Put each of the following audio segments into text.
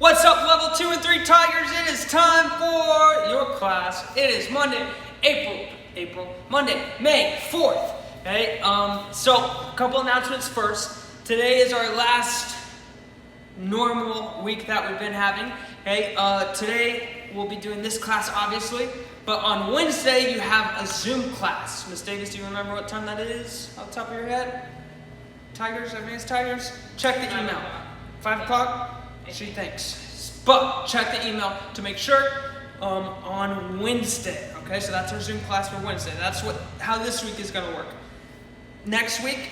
What's up, level 2 and 3 Tigers? It is time for your class. It is Monday, May 4th. Okay, so a couple announcements first. Today is our last normal week that we've been having. Okay, today we'll be doing this class, obviously, but on Wednesday you have a Zoom class. Miss Davis, do you remember what time that is off the top of your head? Tigers, advanced Tigers? Check the email. 5 o'clock? She thinks. But check the email to make sure on Wednesday. Okay, so that's our Zoom class for Wednesday. That's how this week is going to work. Next week,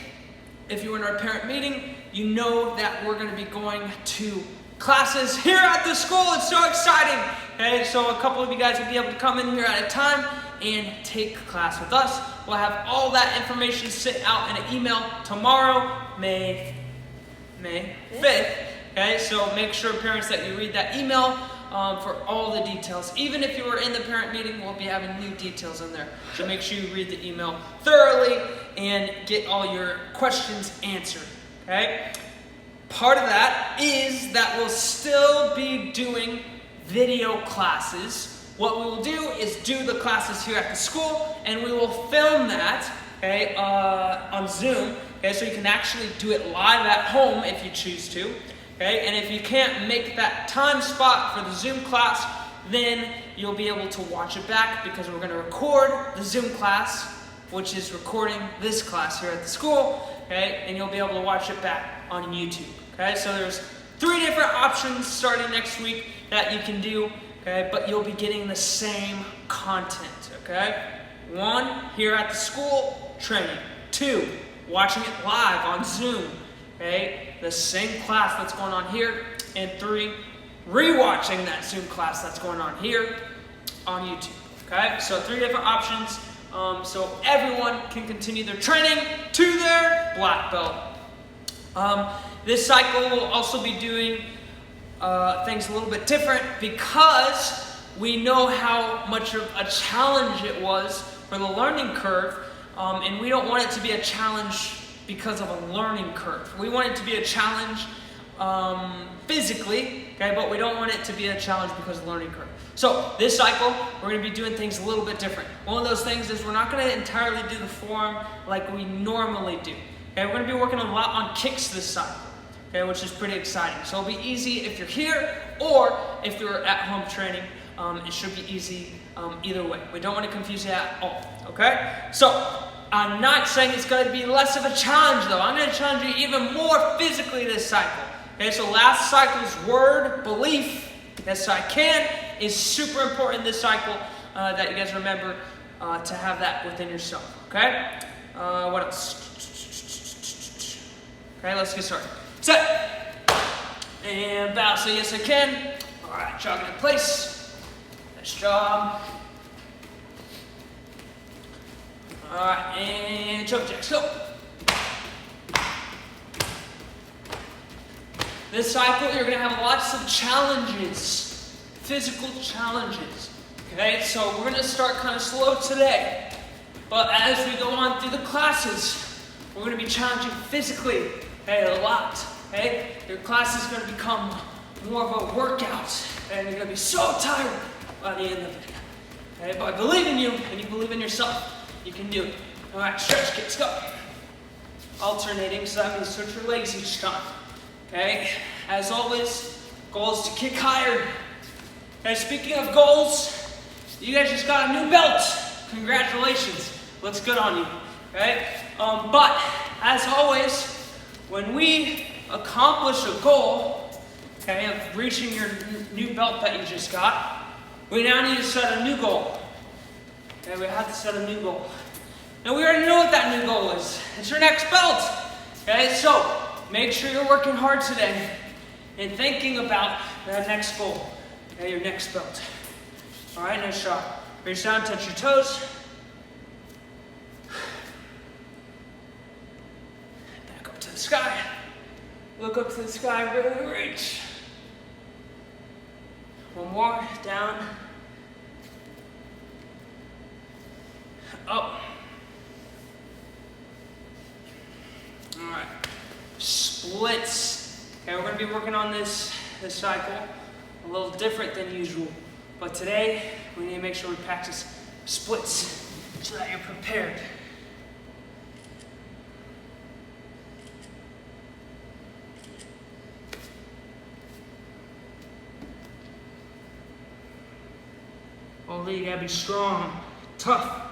if you were in our parent meeting, you know that we're going to be going to classes here at the school. It's so exciting. Okay, so a couple of you guys will be able to come in here at a time and take class with us. We'll have all that information sent out in an email tomorrow, May 5th. Okay, so make sure, parents, that you read that email for all the details. Even if you were in the parent meeting, we'll be having new details in there. So make sure you read the email thoroughly and get all your questions answered. Okay? Part of that is that we'll still be doing video classes. What we will do is do the classes here at the school, and we will film that, okay, on Zoom. Okay, so you can actually do it live at home if you choose to. Okay, and if you can't make that time spot for the Zoom class, then you'll be able to watch it back, because we're going to record the Zoom class, which is recording this class here at the school, okay, and you'll be able to watch it back on YouTube. Okay, so there's 3 different options starting next week that you can do, okay, but you'll be getting the same content, okay? 1, here at the school, training. 2, watching it live on Zoom, okay? The same class that's going on here. And 3, rewatching that Zoom class that's going on here on YouTube. Okay, so 3 different options, so everyone can continue their training to their black belt. This cycle will also be doing things a little bit different, because we know how much of a challenge it was for the learning curve, and we don't want it to be a challenge because of a learning curve. We want it to be a challenge physically, okay, but we don't want it to be a challenge because of the learning curve. So this cycle, we're going to be doing things a little bit different. One of those things is we're not going to entirely do the form like we normally do. Okay, we're going to be working a lot on kicks this cycle, okay, which is pretty exciting. So it'll be easy if you're here or if you're at home training. It should be easy either way. We don't want to confuse you at all, okay? So I'm not saying it's going to be less of a challenge, though. I'm going to challenge you even more physically this cycle. Okay, so last cycle's word, belief, yes I can, is super important this cycle, that you guys remember to have that within yourself. Okay? What else? Okay, let's get started. Set. And bow, say yes I can. All right, jogging in place. Nice job. All right, and choke jacks, go. This cycle, you're going to have lots of challenges, physical challenges. Okay, so we're going to start kind of slow today, but as we go on through the classes, we're going to be challenging physically, okay, a lot. Okay, your class is going to become more of a workout, and you're going to be so tired by the end of it. Okay, but I believe in you, and you believe in yourself. You can do it. All right, stretch kicks, go. Alternating, so that means switch your legs each time. Okay, as always, goal is to kick higher. Okay, speaking of goals, you guys just got a new belt. Congratulations, looks good on you. Okay, but as always, when we accomplish a goal, okay, of reaching your new belt that you just got, we now need to set a new goal. Okay, we have to set a new goal. Now we already know what that new goal is. It's your next belt. Okay, so make sure you're working hard today and thinking about that next goal. Okay, your next belt. All right, nice job. Reach down, touch your toes. Back up to the sky. Look up to the sky, really reach. One more, down. Up. All right. Splits. Okay, we're going to be working on this cycle. a little different than usual. But today, we need to make sure we practice splits so that you're prepared. Oh, you gotta be strong, tough.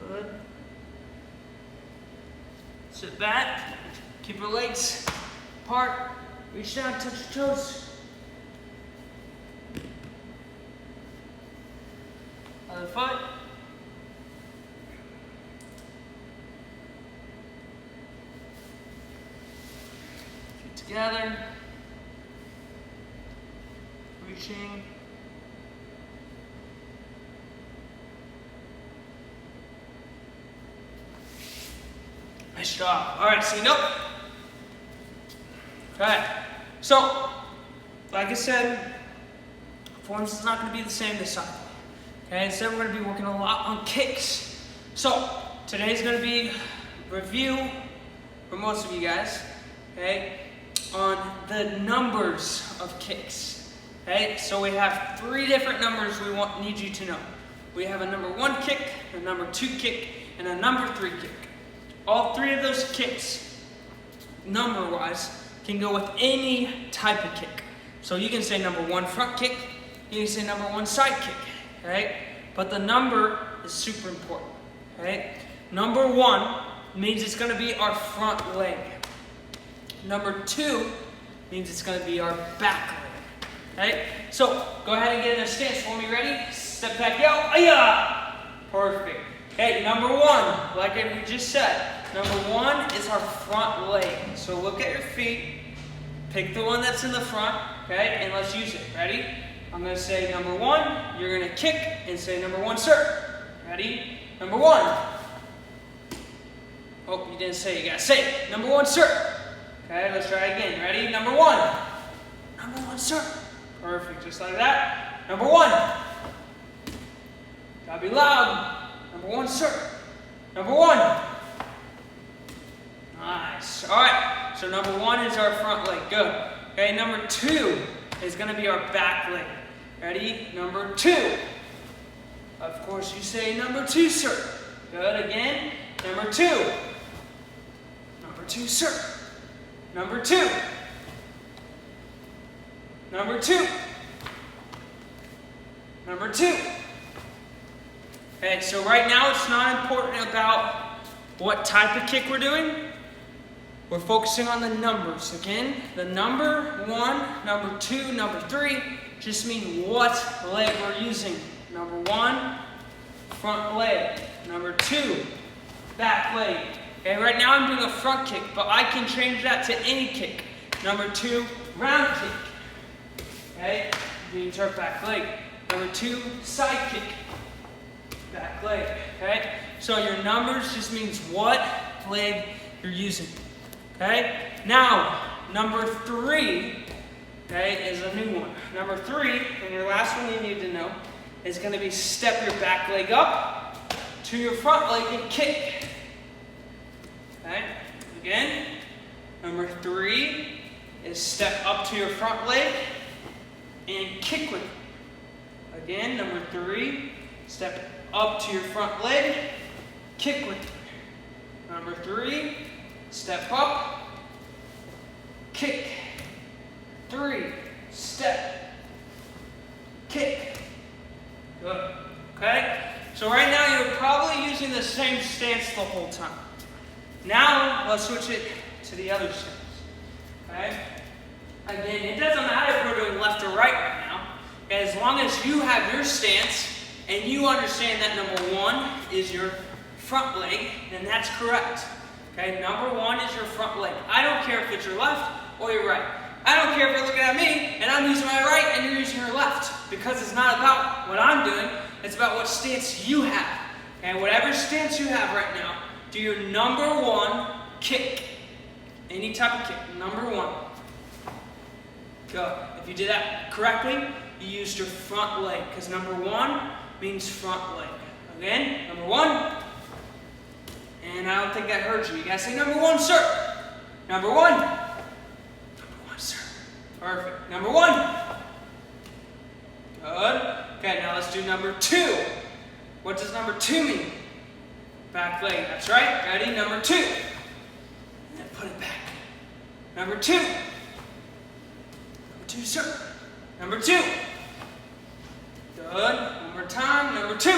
Good. Sit back, keep your legs apart, reach down, touch your toes. Other foot. Feet together. Reaching. Nice job. All right, stand up. Okay. So, like I said, forms is not going to be the same this cycle. Okay, instead we're going to be working a lot on kicks. So, today's going to be review for most of you guys, okay, on the numbers of kicks. Okay, so we have 3 different numbers we need you to know. We have a number 1 kick, a number 2 kick, and a number 3 kick. All 3 of those kicks, number-wise, can go with any type of kick. So you can say number 1 front kick, you can say number 1 side kick, okay? But the number is super important, okay? Number 1 means it's gonna be our front leg. Number 2 means it's gonna be our back leg. Okay, so go ahead and get in a stance for me. Ready? Step back out. Aya! Perfect. Okay, number 1, like we just said, number 1 is our front leg. So look at your feet, pick the one that's in the front, okay, and let's use it. Ready? I'm going to say number 1, you're going to kick and say number 1, sir. Ready? Number 1. Oh, you didn't say it. You got to say it. Number 1, sir. Okay, let's try it again. Ready? Number 1. Number 1, sir. Perfect, just like that. Number 1. Gotta be loud. Number 1, sir. Number 1. Nice. All right, so number 1 is our front leg. Good. Okay, number 2 is gonna be our back leg. Ready? Number 2. Of course, you say number 2, sir. Good, again. Number 2. Number 2, sir. Number 2. Number 2. Number 2. Okay, so right now it's not important about what type of kick we're doing. We're focusing on the numbers. Again, the number 1, number 2, number 3 just mean what leg we're using. Number 1, front leg. Number 2, back leg. Okay, right now I'm doing a front kick, but I can change that to any kick. Number 2, round kick. Okay, use our back leg. Number 2, side kick, back leg. Okay, so your numbers just means what leg you're using. Okay, now number 3, okay, is a new one. Number 3, and your last one you need to know, is going to be step your back leg up to your front leg and kick. Okay, again, number 3 is step up to your front leg and kick with it. Again, number 3, step up to your front leg, kick with it. Number 3, step up, kick. 3, step, kick. Good. Okay? So right now you're probably using the same stance the whole time. Now let's switch it to the other stance. Okay? Again, it doesn't matter if we're doing left or right now. Okay? As long as you have your stance and you understand that number 1 is your front leg, then that's correct. Okay? Number 1 is your front leg. I don't care if it's your left or your right. I don't care if you're looking at me and I'm using my right and you're using your left, because it's not about what I'm doing, it's about what stance you have. And whatever stance you have right now, do your number 1 kick. Any type of kick, number 1. Go. If you did that correctly, you used your front leg, because number 1 means front leg. Again, number 1. And I don't think I heard you. You gotta say number 1, sir. Number 1. Perfect. Number 1. Good. Okay, now let's do number 2. What does number 2 mean? Back leg. That's right. Ready? Number 2. And then put it back. Number 2. Number 2, sir. Number 2. Good. One more time. Number 2.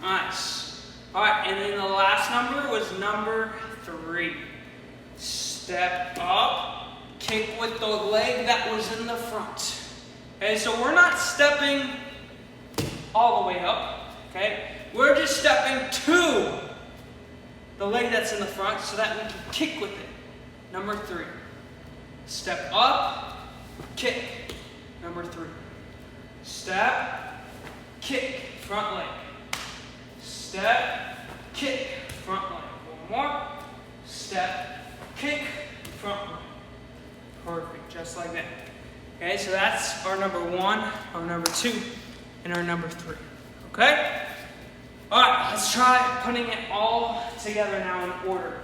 Nice. All right, and then the last number was number 3. Step up, kick with the leg that was in the front. Okay, so we're not stepping all the way up, okay? We're just stepping to the leg that's in the front so that we can kick with it. Number 3. Step up, kick. Number 3. Step, kick, front leg. Step, kick, front leg. One more. Step, kick, front leg. Perfect, just like that. Okay, so that's our number 1, our number 2, and our number 3. Okay? All right, let's try putting it all together now in order.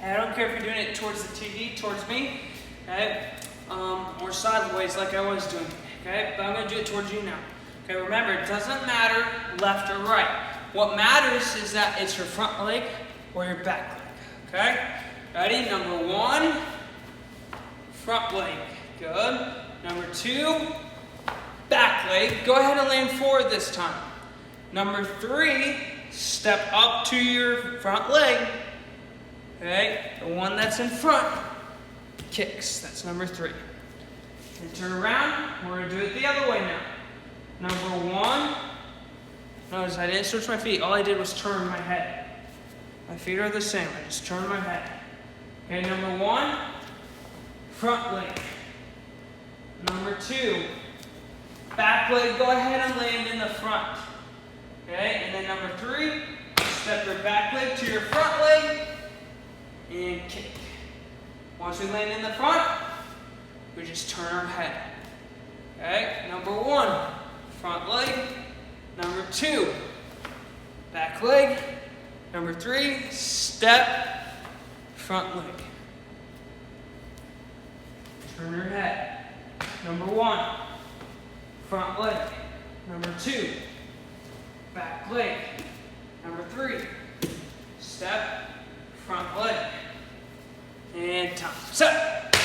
And I don't care if you're doing it towards the TV, towards me, okay, or sideways like I was doing. Okay, but I'm going to do it towards you now. Okay, remember, it doesn't matter left or right. What matters is that it's your front leg or your back leg. Okay, ready? Number 1, front leg. Good. Number 2, back leg. Go ahead and land forward this time. Number 3, step up to your front leg. Okay, the one that's in front kicks. That's number 3. And turn around. We're going to do it the other way now. Number 1. Notice I didn't switch my feet. All I did was turn my head. My feet are the same. I just turned my head. Okay, number 1, front leg. Number 2, back leg. Go ahead and land in the front. Okay, and then number 3, step your back leg to your front leg and kick. Once we land in the front, we just turn our head. Okay, number 1, front leg. Number 2, back leg. Number 3, step, front leg. Turn your head. Number 1, front leg. Number 2, back leg. Number 3, step, front leg. And time. Set.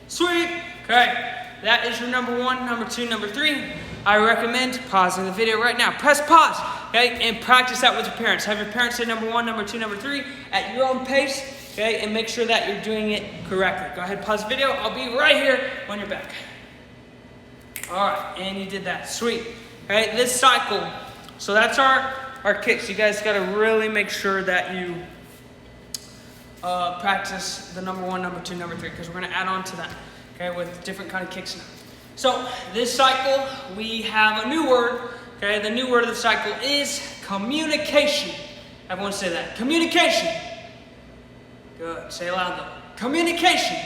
Sweet. Okay. That is your number 1, number 2, number 3. I recommend pausing the video right now. Press pause, okay, and practice that with your parents. Have your parents say number 1, number 2, number 3 at your own pace, okay, and make sure that you're doing it correctly. Go ahead, pause the video. I'll be right here when you're back. All right, and you did that. Sweet. Okay, this cycle. So that's our kicks. You guys got to really make sure that you practice the number 1, number 2, number 3, because we're going to add on to that. Okay, with different kind of kicks now. So this cycle, we have a new word. Okay, the new word of the cycle is communication. Everyone say that. Communication. Good. Say it loud though. Communication.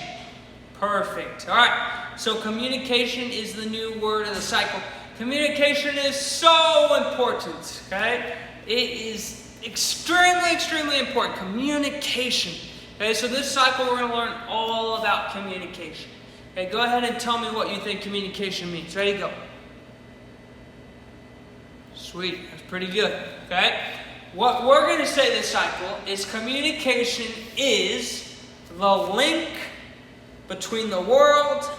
Perfect. All right. So communication is the new word of the cycle. Communication is so important. Okay, it is extremely, extremely important. Communication. Okay, so this cycle we're going to learn all about communication. Okay, go ahead and tell me what you think communication means. Ready, go. Sweet, that's pretty good, okay? What we're going to say this cycle is communication is the link between the world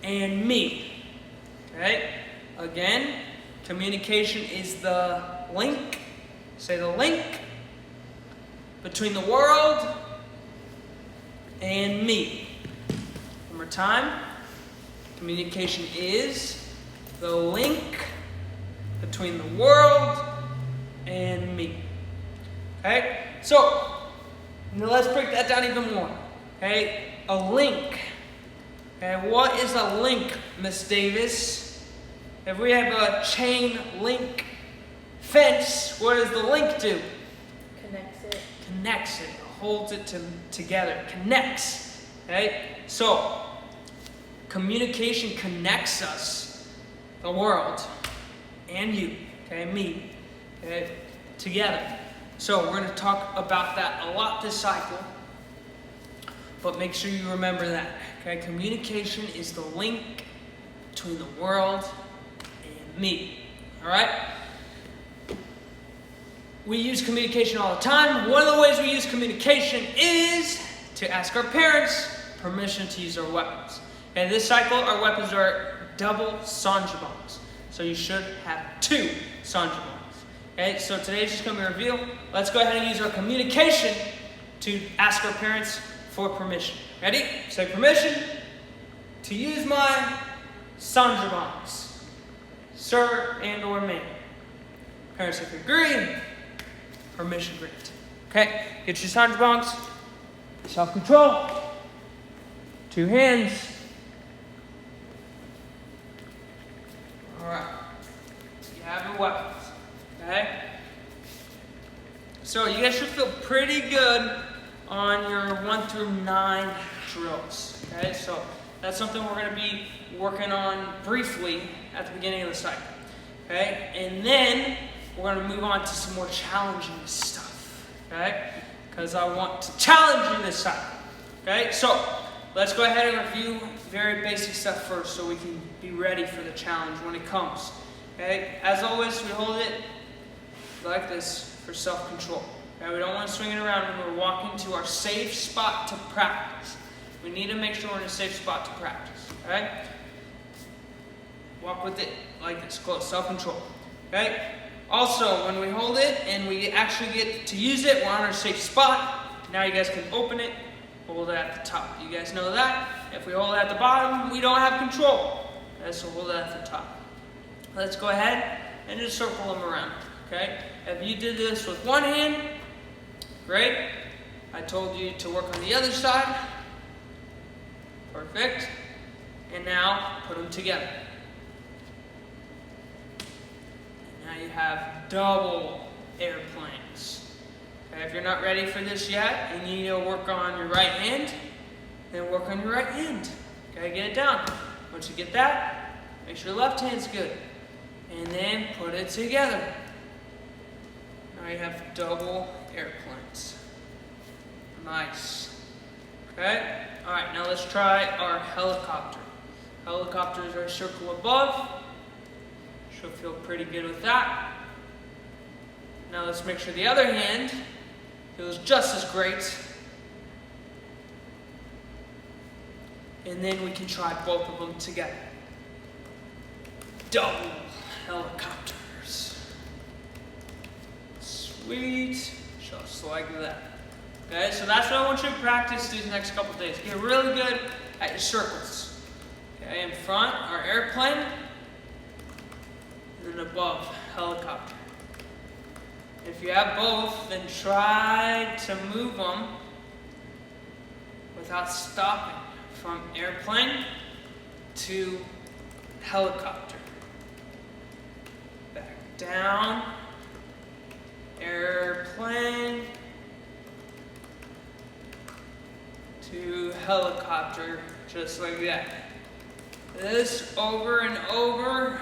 and me, okay? Again, communication is the link, say the link between the world and me. One more time. Communication is the link between the world and me. Okay? So, now let's break that down even more. Okay? A link. Okay, what is a link, Miss Davis? If we have a chain link fence, what does the link do? Connects it. Connects it. Holds it together. Connects. Okay? So, communication connects us, the world, and you, okay, me, okay, together. So we're going to talk about that a lot this cycle. but make sure you remember that. Okay, communication is the link between the world and me. All right. We use communication all the time. One of the ways we use communication is to ask our parents permission to use our weapons. Okay, this cycle, our weapons are double Sanjabongs. So you should have 2 Sanjabongs. Okay, so today's just going to be a review. Let's go ahead and use our communication to ask our parents for permission. Ready? Say permission to use my Sanjabongs, sir and or ma'am. Parents, if you agree, permission granted. Okay, get your Sanjabongs, self-control, 2 hands. All right, you have your weapons. Okay, so you guys should feel pretty good on your 1 through 9 drills. Okay, so that's something we're going to be working on briefly at the beginning of the cycle. Okay, and then we're going to move on to some more challenging stuff. Okay, because I want to challenge you this cycle. Okay, so let's go ahead and review very basic stuff first so we can be ready for the challenge when it comes. Okay, as always, we hold it like this for self-control. Okay, we don't want to swing it around when we're walking to our safe spot to practice. We need to make sure we're in a safe spot to practice. Okay? Walk with it like this, close, self-control. Okay? Also, when we hold it and we actually get to use it, we're on our safe spot. Now you guys can open it, hold it at the top. You guys know that. If we hold it at the bottom, we don't have control. Okay, so hold it at the top. Let's go ahead and just circle them around. Okay? If you did this with one hand, great. I told you to work on the other side. Perfect. And now put them together. And now you have double airplanes. Okay, if you're not ready for this yet and you need to work on your right hand, then work on your right hand. Okay, get it down. Once you get that, make sure your left hand's good. And then put it together. Now you have double airplanes. Nice. Okay? Alright, now let's try our helicopter. Helicopters are a circle above. Should feel pretty good with that. Now let's make sure the other hand feels just as great. And then we can try both of them together. Double helicopters. Sweet. Just like that. Okay, so that's what I want you to practice these next couple days. Get really good at your circles. Okay, in front, our airplane. And then above, helicopter. If you have both, then try to move them without stopping. From airplane to helicopter. Back down. Airplane to helicopter, just like that. This over and over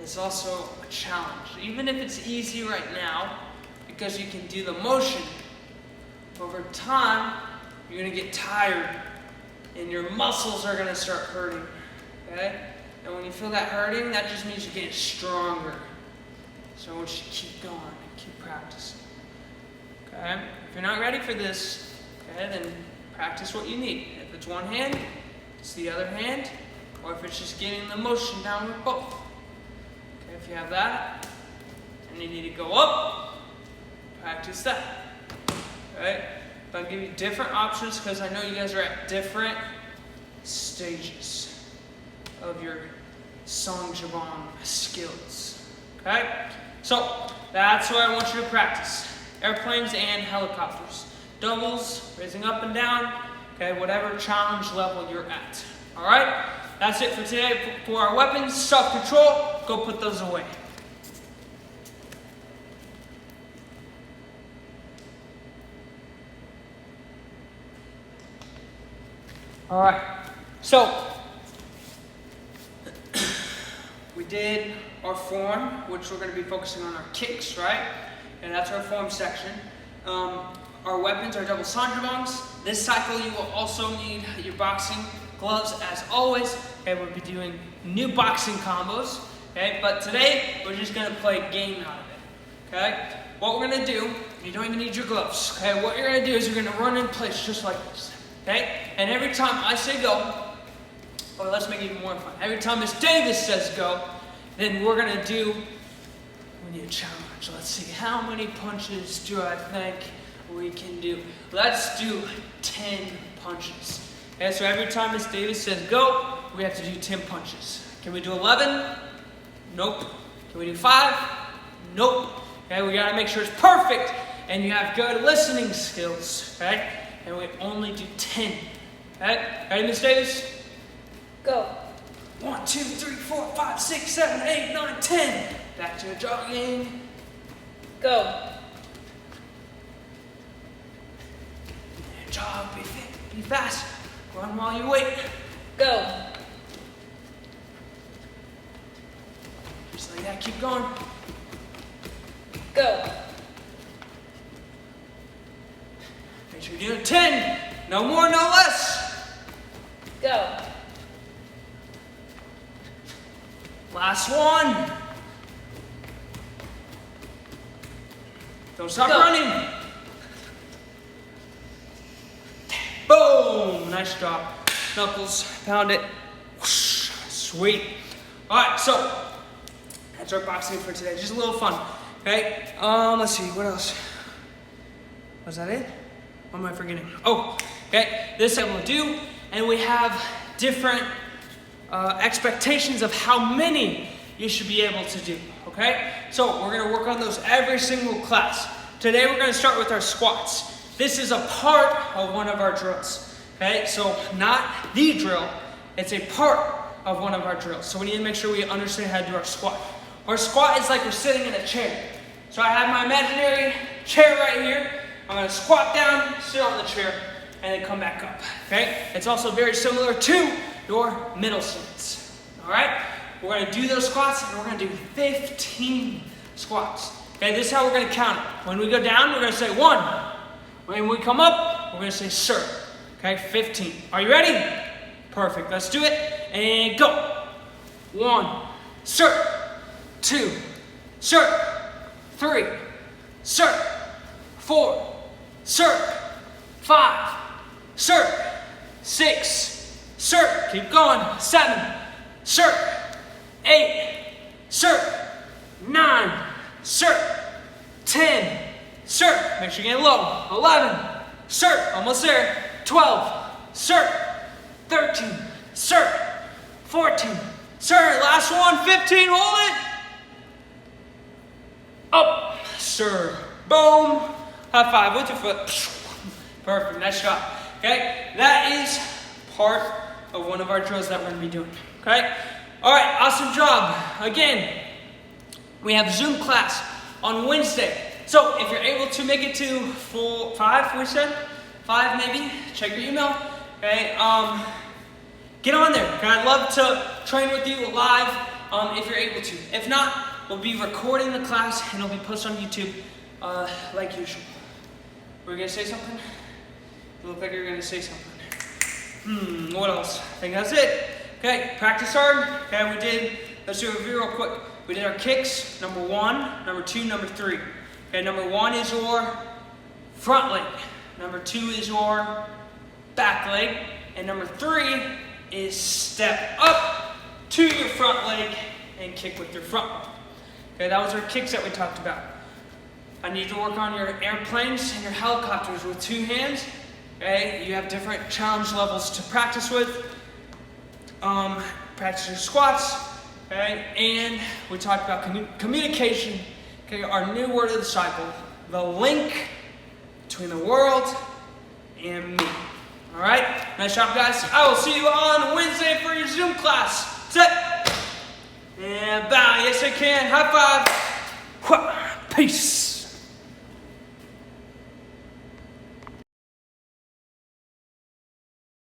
is also a challenge. Even if it's easy right now, because you can do the motion, over time, you're going to get tired and your muscles are going to start hurting. Okay? And when you feel that hurting, that just means you're getting stronger. So I want you to keep going and keep practicing. Okay? If you're not ready for this, okay, then practice what you need. If it's one hand, it's the other hand, or if it's just getting the motion down with both. Okay, if you have that, and you need to go up, practice that. Okay? But I'll give you different options because I know you guys are at different stages of your Sanjabong skills. Okay? So, that's what I want you to practice. Airplanes and helicopters. Doubles, raising up and down, okay, whatever challenge level you're at. Alright? That's it for today for our weapons. Self-control, go put those away. Alright, so we did our form, which we're going to be focusing on our kicks, right? And that's our form section. our weapons, our double sanjabongs. This cycle you will also need your boxing gloves as always. Okay, we'll be doing new boxing combos. Okay, but today we're just gonna play a game out of it. Okay, what we're gonna do, you don't even need your gloves. Okay, what you're gonna do is you're gonna run in place just like this. Okay, and every time I say go, or let's make it even more fun. Every time Miss Davis says go, then we're gonna do, we need a challenge. Let's see, how many punches do I think we can do? Let's do 10 punches. Okay, so every time Miss Davis says go, we have to do 10 punches. Can we do 11? Nope. Can we do 5? Nope. Okay, we gotta make sure it's perfect and you have good listening skills. Okay, and we only do 10. Okay, ready, Miss Davis? Go. 1, 2, 3, 4, 5, 6, 7, 8, 9, 10. Back to jogging. Go. Jog, be fit, be fast. Run while you wait. Go. Just like that, keep going. Go. Make sure you're doing 10. No more, no less. Go. Last one. Don't stop Go. running. Boom. Nice job. Knuckles, pound it. Whoosh. Sweet. All right, so that's our boxing for today. Just a little fun. Okay. Let's see. What else? Was that it? What am I forgetting? Oh, okay. This I will do, and we have different expectations of how many you should be able to do. Okay. So we're gonna work on those every single class. Today we're gonna start with our squats. This is a part of one of our drills. Okay. So not the drill. It's a part of one of our drills. So we need to make sure we understand how to do our squat. Our squat is like we're sitting in a chair. So I have my imaginary chair right here. I'm gonna squat down, sit on the chair, and then come back up, okay? It's also very similar to your middle stance, all right? We're gonna do those squats, and we're gonna do 15 squats. Okay, this is how we're gonna count it. When we go down, we're gonna say 1. When we come up, we're gonna say sir, okay? 15. Are you ready? Perfect, let's do it, and go. 1, sir. 2, sir. 3, sir. 4, sir. 5, sir. 6, sir. Keep going. 7, sir. 8, sir. 9, sir. 10, sir. Make sure you get low. 11, sir. Almost there. 12, sir. 13, sir. 14, sir. Last one. 15. Hold it. Up, sir. Boom. High five with your foot. Perfect. Nice shot. Okay. That is part of one of our drills that we're going to be doing. Okay. All right. Awesome job. Again, we have Zoom class on Wednesday. So if you're able to make it to 5, we said 5 maybe. Check your email. Okay. Get on there. Okay? I'd love to train with you live if you're able to. If not, we'll be recording the class and it'll be posted on YouTube like usual. Were you gonna say something? You look like you're gonna say something. What else? I think that's it. Okay, practice hard. Okay, let's do a review real quick. We did our kicks, number 1, number 2, number 3. Okay, number 1 is your front leg. Number 2 is your back leg. And number 3 is step up to your front leg and kick with your front leg. Okay, that was our kicks that we talked about. I need to work on your airplanes and your helicopters with 2 hands. Okay, you have different challenge levels to practice with. Practice your squats. Okay, and we talked about communication. Okay, our new word of the cycle, the link between the world and me. All right, nice job, guys. I will see you on Wednesday for your Zoom class. Set and bow. Yes, I can. High five. Peace.